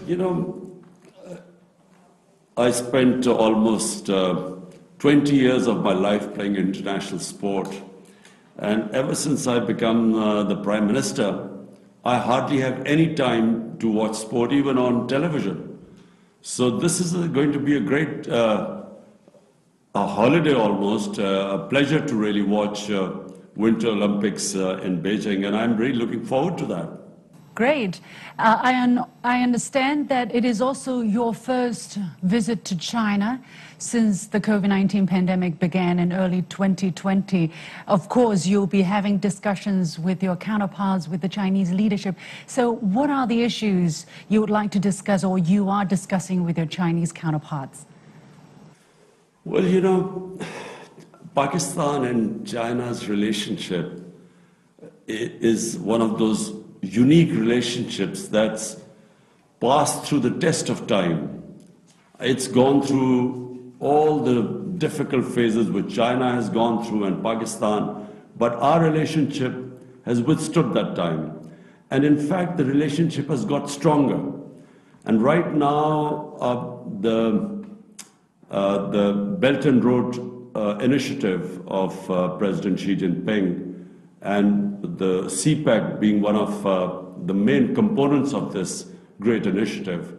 you know, I spent almost 20 years of my life playing international sport. And ever since I've become the Prime Minister, I hardly have any time to watch sport, even on television. So this is going to be a great a holiday almost, a pleasure to really watch Winter Olympics in Beijing, and I'm really looking forward to that. Great. I understand that it is also your first visit to China since the COVID-19 pandemic began in early 2020. Of course, you'll be having discussions with your counterparts, with the Chinese leadership. So what are the issues you would like to discuss or you are discussing with your Chinese counterparts? Well, you know, Pakistan and China's relationship is one of those unique relationships that's passed through the test of time. It's gone through all the difficult phases which China has gone through and Pakistan, but our relationship has withstood that time. And in fact, the relationship has got stronger. And right now, the Belt and Road Initiative of President Xi Jinping and the CPEC being one of the main components of this great initiative.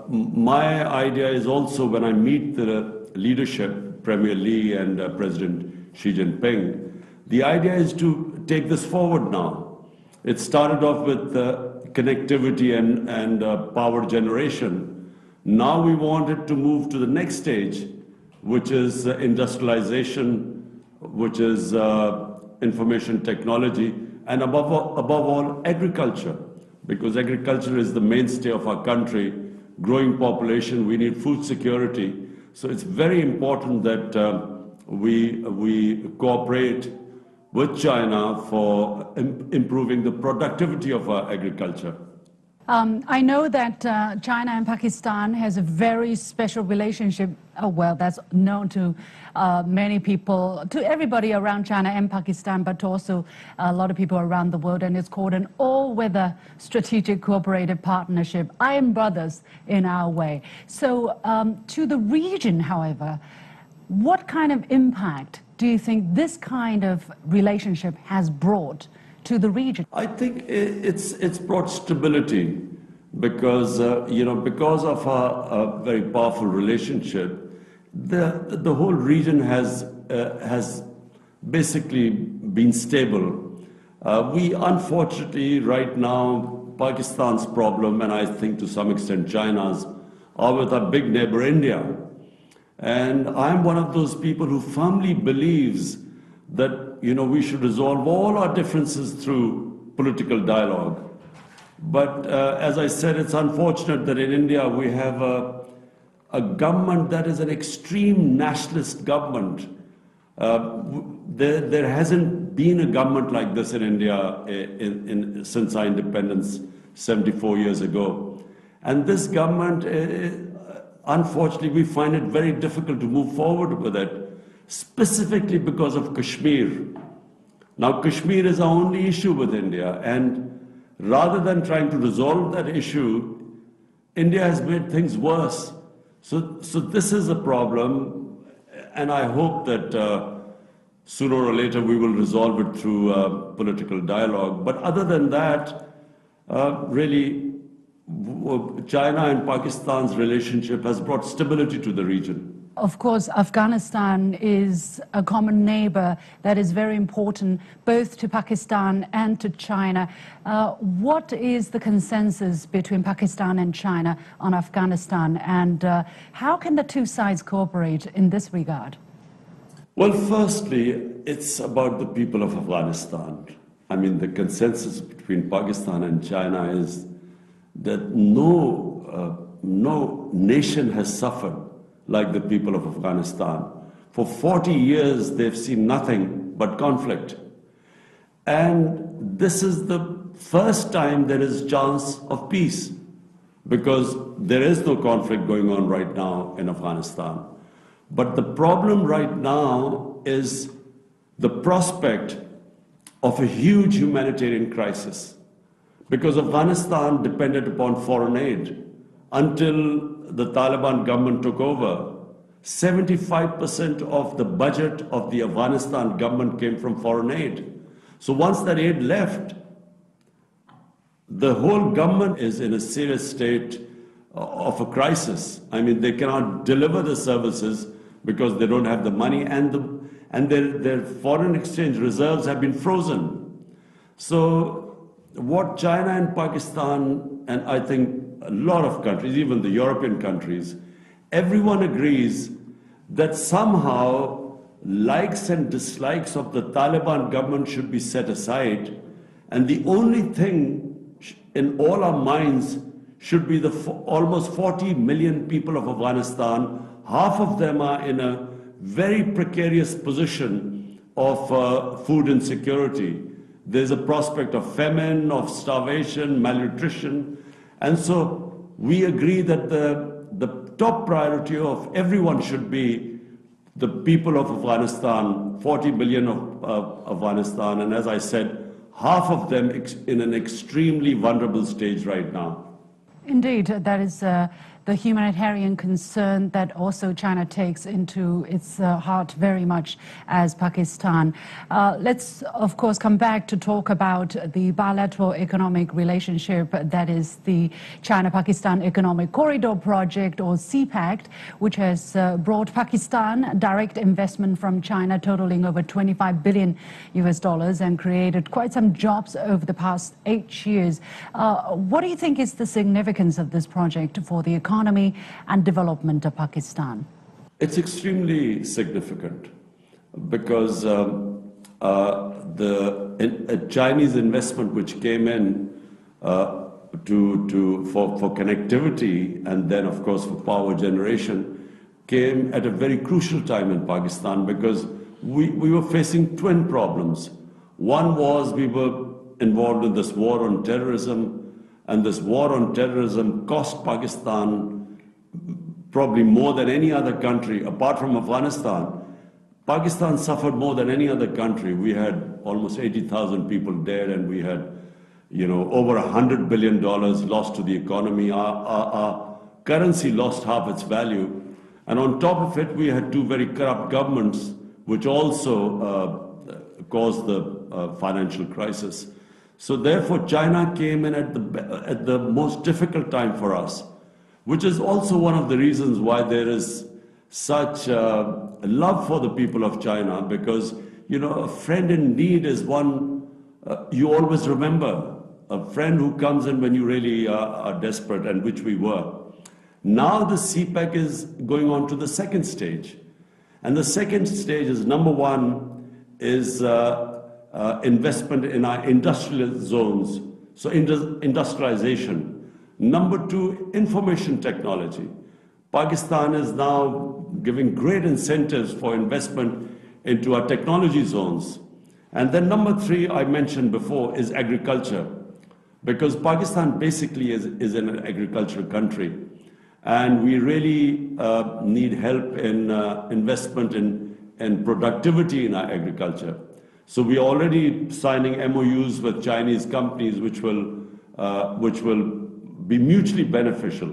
My idea is also when I meet the leadership, Premier Li and President Xi Jinping, the idea is to take this forward now. It started off with connectivity and power generation. Now we want it to move to the next stage, which is industrialization, which is information technology, and above all, agriculture, because agriculture is the mainstay of our country. Growing population, we need food security. So it's very important that we cooperate with China for improving the productivity of our agriculture. I know that China and Pakistan has a very special relationship. Well, that's known to many people, to everybody around China and Pakistan, but also a lot of people around the world. And it's called an all-weather strategic cooperative partnership. Iron brothers in our way. So to the region, however, what kind of impact do you think this kind of relationship has brought to the region? I think it's brought stability because because of our very powerful relationship, the whole region has basically been stable. We unfortunately right now Pakistan's problem, and I think to some extent China's, are with our big neighbor India. And I'm one of those people who firmly believes that we should resolve all our differences through political dialogue. But as I said, it's unfortunate that in India we have a government that is an extreme nationalist government. There hasn't been a government like this in India since our independence 74 years ago. And this government, unfortunately, we find it very difficult to move forward with it, specifically because of Kashmir. Now, Kashmir is our only issue with India, and rather than trying to resolve that issue, India has made things worse. So this is a problem, and I hope that sooner or later we will resolve it through political dialogue. But other than that, really, China and Pakistan's relationship has brought stability to the region. Of course, Afghanistan is a common neighbor that is very important both to Pakistan and to China. What is the consensus between Pakistan and China on Afghanistan, and how can the two sides cooperate in this regard? Well, firstly, it's about the people of Afghanistan. I mean, the consensus between Pakistan and China is that no nation has suffered like the people of Afghanistan. For 40 years, they've seen nothing but conflict. And this is the first time there is chance of peace, because there is no conflict going on right now in Afghanistan. But the problem right now is the prospect of a huge humanitarian crisis, because Afghanistan depended upon foreign aid. until the Taliban government took over, 75% of the budget of the Afghanistan government came from foreign aid. So once that aid left, the whole government is in a serious state of a crisis. I mean, they cannot deliver the services because they don't have the money, and their foreign exchange reserves have been frozen. So what China and Pakistan, and I think a lot of countries, even the European countries, everyone agrees that somehow likes and dislikes of the Taliban government should be set aside, and the only thing in all our minds should be the almost 40 million people of Afghanistan. Half of them are in a very precarious position of food insecurity. There's a prospect of famine, of starvation, malnutrition. And so we agree that the top priority of everyone should be the people of Afghanistan, 40 million of Afghanistan. And as I said, half of them in an extremely vulnerable stage right now. Indeed, that is the humanitarian concern that also China takes into its heart very much as Pakistan. Let's, of course, come back to talk about the bilateral economic relationship that is the China-Pakistan Economic Corridor Project, or CPEC, which has brought Pakistan direct investment from China totaling over $25 billion and created quite some jobs over the past 8 years. What do you think is the significance of this project for the economy and development of Pakistan? It's extremely significant because the Chinese investment which came in for connectivity and then of course for power generation came at a very crucial time in Pakistan, because we were facing twin problems. One was we were involved in this war on terrorism, and this war on terrorism cost Pakistan probably more than any other country, apart from Afghanistan. Pakistan suffered more than any other country. We had almost 80,000 people dead, and we had, over $100 billion lost to the economy. Our currency lost half its value. And on top of it, we had two very corrupt governments, which also caused the financial crisis. So therefore, China came in at the most difficult time for us, which is also one of the reasons why there is such love for the people of China, because, a friend in need is one you always remember, a friend who comes in when you really are desperate, and which we were. Now the CPEC is going on to the second stage. And the second stage is, number one, is investment in our industrial zones, so industrialization. Number two, information technology. Pakistan is now giving great incentives for investment into our technology zones. And then number three, I mentioned before, is agriculture, because Pakistan basically is an agricultural country. And we really need help in investment in productivity in our agriculture. So we're already signing MOUs with Chinese companies which will be mutually beneficial.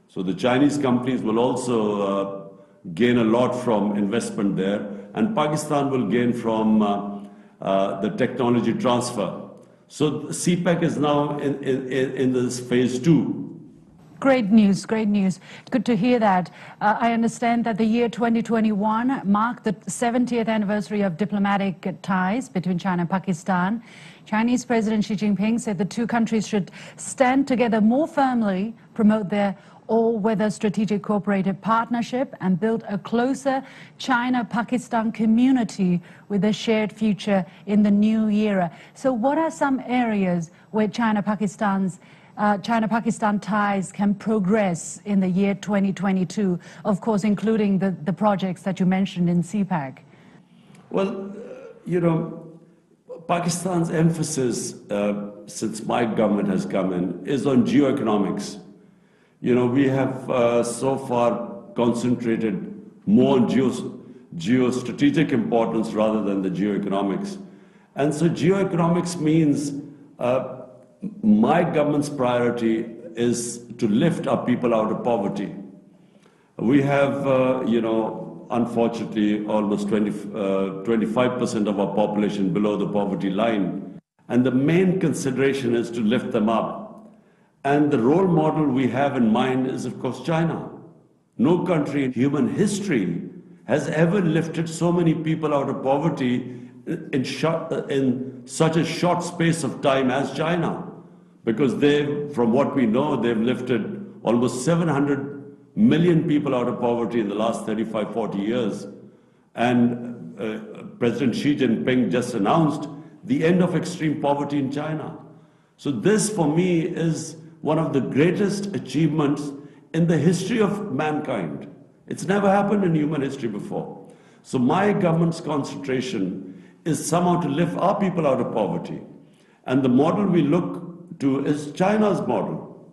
So the Chinese companies will also gain a lot from investment there, and Pakistan will gain from the technology transfer. So CPEC is now in this phase 2. Great news, great news. Good to hear that. I understand that the year 2021 marked the 70th anniversary of diplomatic ties between China and Pakistan. Chinese President Xi Jinping said the two countries should stand together more firmly, promote their all-weather strategic cooperative partnership, and build a closer China-Pakistan community with a shared future in the new era. So what are some areas where China-Pakistan ties can progress in the year 2022, of course, including the projects that you mentioned in CPEC? Well, Pakistan's emphasis since my government has come in is on geoeconomics. We have so far concentrated more on geostrategic importance rather than the geoeconomics. And so geoeconomics means my government's priority is to lift our people out of poverty. We have, unfortunately, almost 25% of our population below the poverty line. And the main consideration is to lift them up. And the role model we have in mind is, of course, China. No country in human history has ever lifted so many people out of poverty in such a short space of time as China. Because from what we know, they've lifted almost 700 million people out of poverty in the last 35, 40 years. And President Xi Jinping just announced the end of extreme poverty in China. So this, for me, is one of the greatest achievements in the history of mankind. It's never happened in human history before. So my government's concentration is somehow to lift our people out of poverty. And the model we look to is China's model.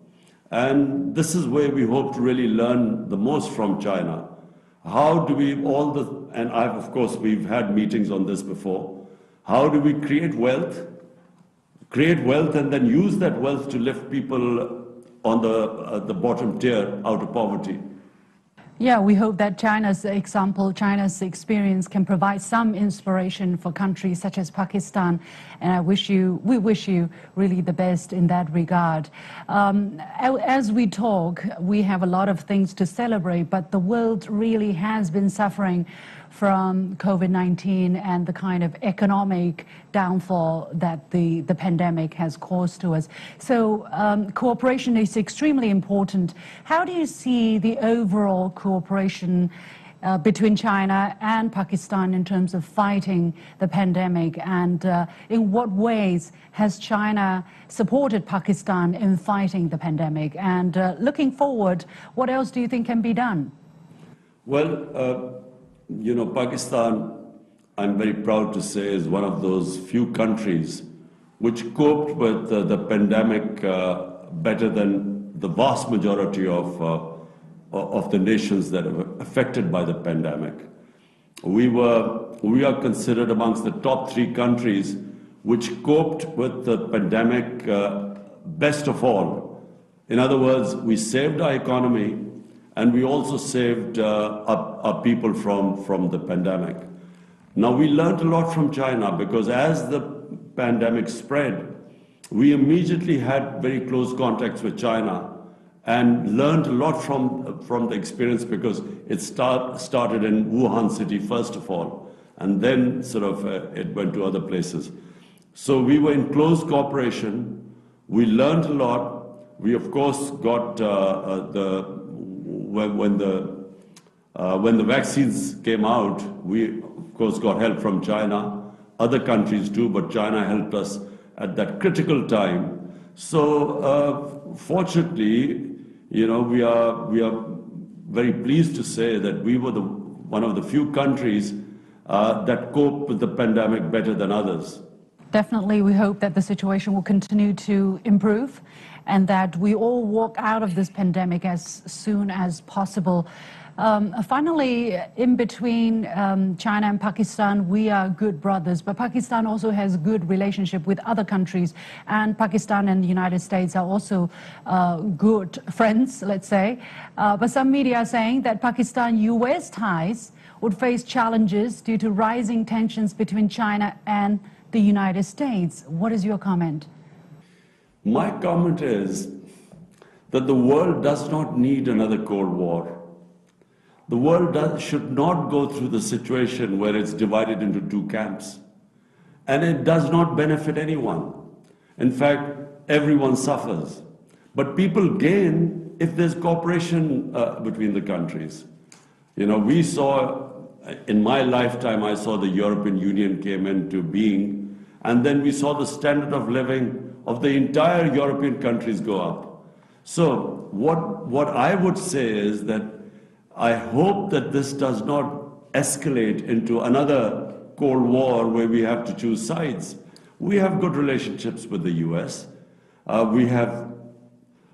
And this is where we hope to really learn the most from China. How do we we've had meetings on this before. How do we create wealth and then use that wealth to lift people on the bottom tier out of poverty? Yeah, we hope that China's example, China's experience can provide some inspiration for countries such as Pakistan. And we wish you really the best in that regard. As we talk, we have a lot of things to celebrate, but the world really has been suffering from COVID-19 and the kind of economic downfall that the pandemic has caused to us. So cooperation is extremely important. How do you see the overall cooperation between China and Pakistan in terms of fighting the pandemic? And in what ways has China supported Pakistan in fighting the pandemic? And looking forward, what else do you think can be done? Well, Pakistan, I'm very proud to say, is one of those few countries which coped with the pandemic better than the vast majority of the nations that are affected by the pandemic. We are considered amongst the top 3 countries which coped with the pandemic best of all. In other words, we saved our economy, and we also saved our people from the pandemic. Now, we learned a lot from China because as the pandemic spread, we immediately had very close contacts with China and learned a lot from the experience because it started in Wuhan city first of all, and then it went to other places. So we were in close cooperation. We learned a lot. We, of course, got when the vaccines came out, we, of course, got help from China, other countries too, but China helped us at that critical time. So, fortunately, we are very pleased to say that we were one of the few countries that coped with the pandemic better than others. Definitely, we hope that the situation will continue to improve and that we all walk out of this pandemic as soon as possible. Finally, in between China and Pakistan, we are good brothers, but Pakistan also has good relationship with other countries, and Pakistan and the United States are also good friends, let's say. But some media are saying that Pakistan-US ties would face challenges due to rising tensions between China and the United States. What is your comment? My comment is that the world does not need another Cold War. The world should not go through the situation where it's divided into 2 camps. And it does not benefit anyone. In fact, everyone suffers. But people gain if there's cooperation between the countries. We saw, in my lifetime, I saw the European Union came into being, and then we saw the standard of living of the entire European countries go up. So what I would say is that I hope that this does not escalate into another Cold War where we have to choose sides. We have good relationships with the US. We have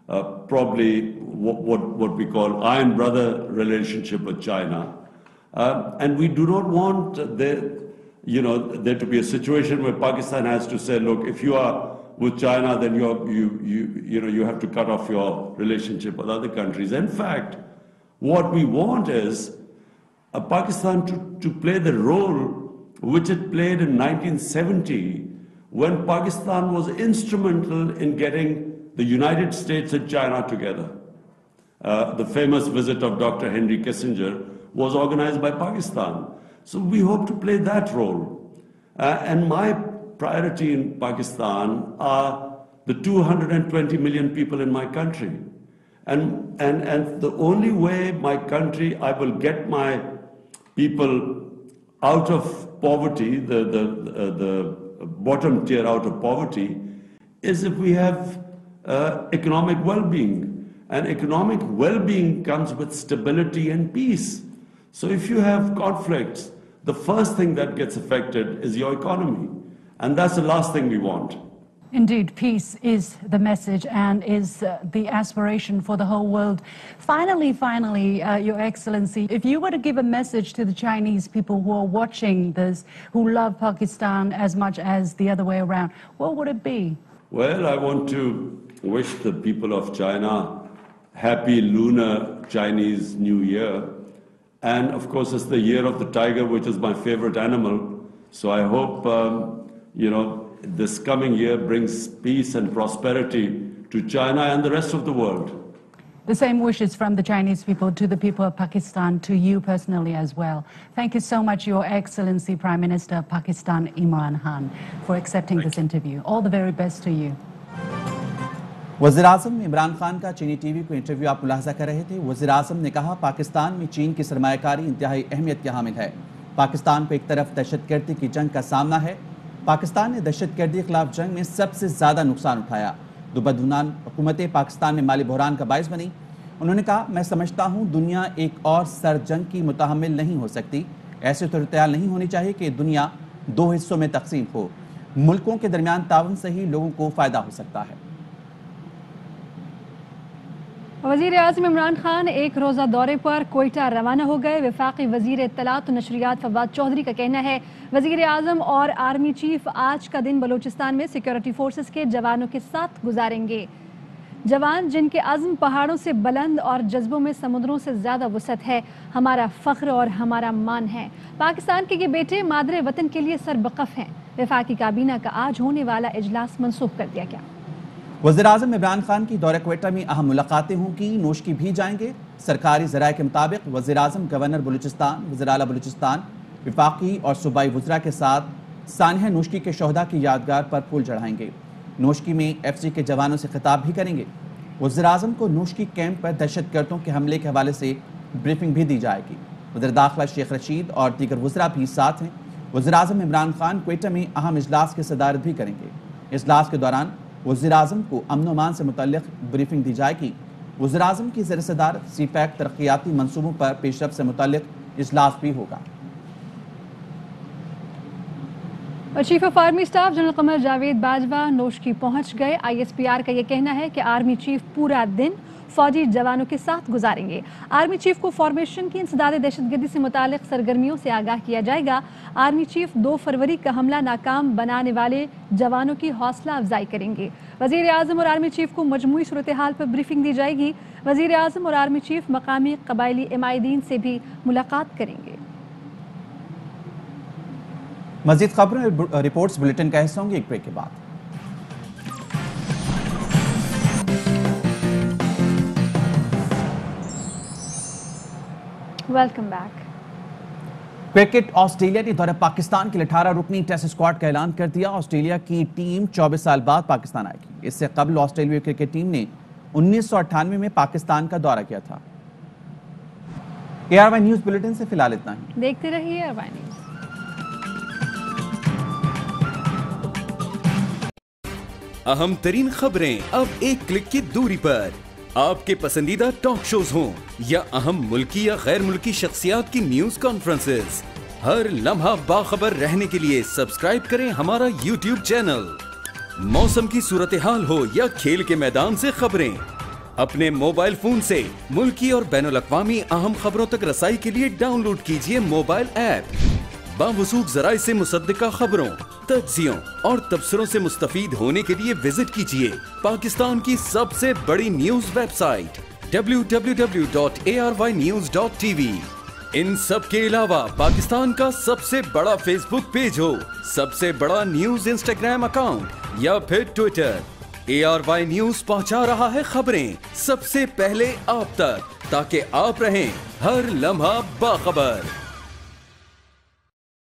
probably what we call iron brother relationship with China. And we do not want there to be a situation where Pakistan has to say, look, if you are with China, then you have to cut off your relationship with other countries. In fact, what we want is Pakistan to play the role which it played in 1970, when Pakistan was instrumental in getting the United States and China together. The famous visit of Dr. Henry Kissinger was organized by Pakistan. So we hope to play that role. And my priority in Pakistan are the 220 million people in my country. And the only way my country, I will get my people out of poverty, the bottom tier out of poverty, is if we have economic well-being. And economic well-being comes with stability and peace. So if you have conflicts, the first thing that gets affected is your economy. And that's the last thing we want. Indeed, peace is the message and is the aspiration for the whole world. Finally, Your Excellency, if you were to give a message to the Chinese people who are watching this, who love Pakistan as much as the other way around, what would it be? Well, I want to wish the people of China happy Lunar Chinese New Year. And of course, it's the year of the tiger, which is my favorite animal. So I hope, this coming year brings peace and prosperity to China and the rest of the world. The same wishes from the Chinese people to the people of Pakistan, to you personally as well. Thank you so much, Your Excellency, Prime Minister of Pakistan, Imran Khan, for accepting this interview. All the very best to you. वज़ीर-ए-आज़म इमरान खान का चीनी TV को interview आप मुलाहज़ा कर रहे थे। वज़ीर-ए-आज़म ने कहा, पाकिस्तान में चीन की सरमायाकारी इंतहाई अहमियत के हामिल है। पाकिस्तान को एक तरफ दहशतगर्दी की जंग का सामना है। पाकिस्तान ने दहशतगर्दी के खिलाफ जंग में सबसे ज़्यादा नुकसान उठाया। दो बदगुमान हुकूमतें पाकिस्तान में माली बहरान का बाइस बनी। उन्होंने कहा, मैं समझता हूँ दुनिया एक और सर जंग की मुतहम्मिल नहीं हो सकती। ऐसी सूरत नहीं होनी चाहिए कि दुनिया दो हिस्सों में तकसीम हो। मुल्कों के दरमियान ताउन से ही लोगों को फ़ायदा हो सकता है। वज़ीर-ए-आज़म इमरान खान एक रोज़ा दौरे पर कोयटा रवाना हो गए। वफाकी वज़ीर इत्तलात और नशरियात फवाद चौधरी का कहना है, वज़ीर-ए-आज़म और आर्मी चीफ आज का दिन बलूचिस्तान में सिक्योरिटी फोर्सेस के जवानों के साथ गुजारेंगे। जवान जिनके अज़्म पहाड़ों से बुलंद और जज्बों में समुद्रों से ज़्यादा वसअत है, हमारा फ़ख्र और हमारा मान है। पाकिस्तान के ये बेटे मादरे वतन के लिए सरबकफ हैं। वफाकी काबीना का आज होने वाला इजलास मनसूख कर दिया गया। वज़ीर-ए-आज़म इमरान खान की दौरे क्वेटा में अहम मुलाकातें होंगी, नोशकी भी जाएंगे। सरकारी ज़राए के मुताबिक वज़ीर-ए-आज़म गवर्नर बलूचिस्तान, वज़ीर आला बलूचिस्तान, वफाकी और सूबाई वज़रा के साथ सानिया नोशकी के शोहदा की यादगार पर फूल चढ़ाएंगे। नोशकी में FC के जवानों से खिताब भी करेंगे। वज़ीर-ए-आज़म को नोशकी कैंप पर दहशतगर्दों के हमले के हवाले से ब्रीफिंग भी दी जाएगी। वज़ीर दाखिला शेख रशीद और दीगर वज़रा भी साथ हैं। वज़ीर-ए-आज़म इमरान खान क्वेटा में अहम इजलास की सदारत भी करेंगे। इजलास के दौरान वज़ीर-ए-आज़म को अमन अमान से मुतल्लिक़ ब्रीफिंग दी जाएगी। वज़ीर-ए-आज़म की ज़ेर सदारत सीपैक तरक्याती मंसूबों पर पेशरफ से मुतल्लिक़ इजलास भी होगा। और chief of army staff general Qamar Javed Bajwa Noshki पहुंच गए। ISPR का यह कहना है कि आर्मी चीफ पूरा दिन फौजी जवानों के साथ गुजारेंगे। आर्मी चीफ को फॉर्मेशन की इंसदाद दहशतगर्दी से मुतालिक सरगर्मियों से आगाह किया जाएगा। आर्मी चीफ 2 फरवरी का हमला नाकाम बनाने वाले जवानों की हौसला अफजाई करेंगे। वज़ीर-ए-आज़म और आर्मी चीफ को मजमूई सूरत हाल पर ब्रीफिंग दी जाएगी। वज़ीर-ए-आज़म और आर्मी चीफ मकामी कबायली इमायदीन से भी मुलाकात करेंगे। मज़ीद खबरों रिपोर्ट्स बुलेटिन का हिस्सा होंगे एक ब्रेक के बाद। Welcome back. क्रिकेट ऑस्ट्रेलिया ने दौरे पाकिस्तान के लिए 18 रुकनी टेस्ट स्क्वाड का ऐलान कर दिया। ऑस्ट्रेलिया की टीम 24 साल बाद पाकिस्तान आएगी। इससे कबल ऑस्ट्रेलियाई क्रिकेट टीम ने 1998 में पाकिस्तान का दौरा किया था। ARY न्यूज बुलेटिन से फिलहाल इतना ही। देखते रहिए ARY न्यूज। अहम तरीन खबरें अब एक क्लिक की दूरी पर। आपके पसंदीदा टॉक शोज हों या अहम मुल्की या गैर मुल्की शख्सियात की न्यूज कॉन्फ्रेंसेस, हर लम्हा बाखबर रहने के लिए सब्सक्राइब करें हमारा YouTube चैनल। मौसम की सूरत हाल हो या खेल के मैदान से खबरें, अपने मोबाइल फोन से मुल्की और बैनुल अक़वामी अहम खबरों तक रसाई के लिए डाउनलोड कीजिए मोबाइल ऐप। बावसूख ज़राए से मुसद्दिका खबरों, तज्जियों और तबसरों से मुस्तफीद होने के लिए विजिट कीजिए पाकिस्तान की सबसे बड़ी न्यूज वेबसाइट www.arYnews.tv। इन सब के अलावा पाकिस्तान का सबसे बड़ा फेसबुक पेज हो, सबसे बड़ा न्यूज इंस्टाग्राम अकाउंट या फिर ट्विटर, ARY न्यूज पहुंचा रहा है खबरें सबसे पहले आप तक, ताकि आप रहें हर लम्हा बाखबर।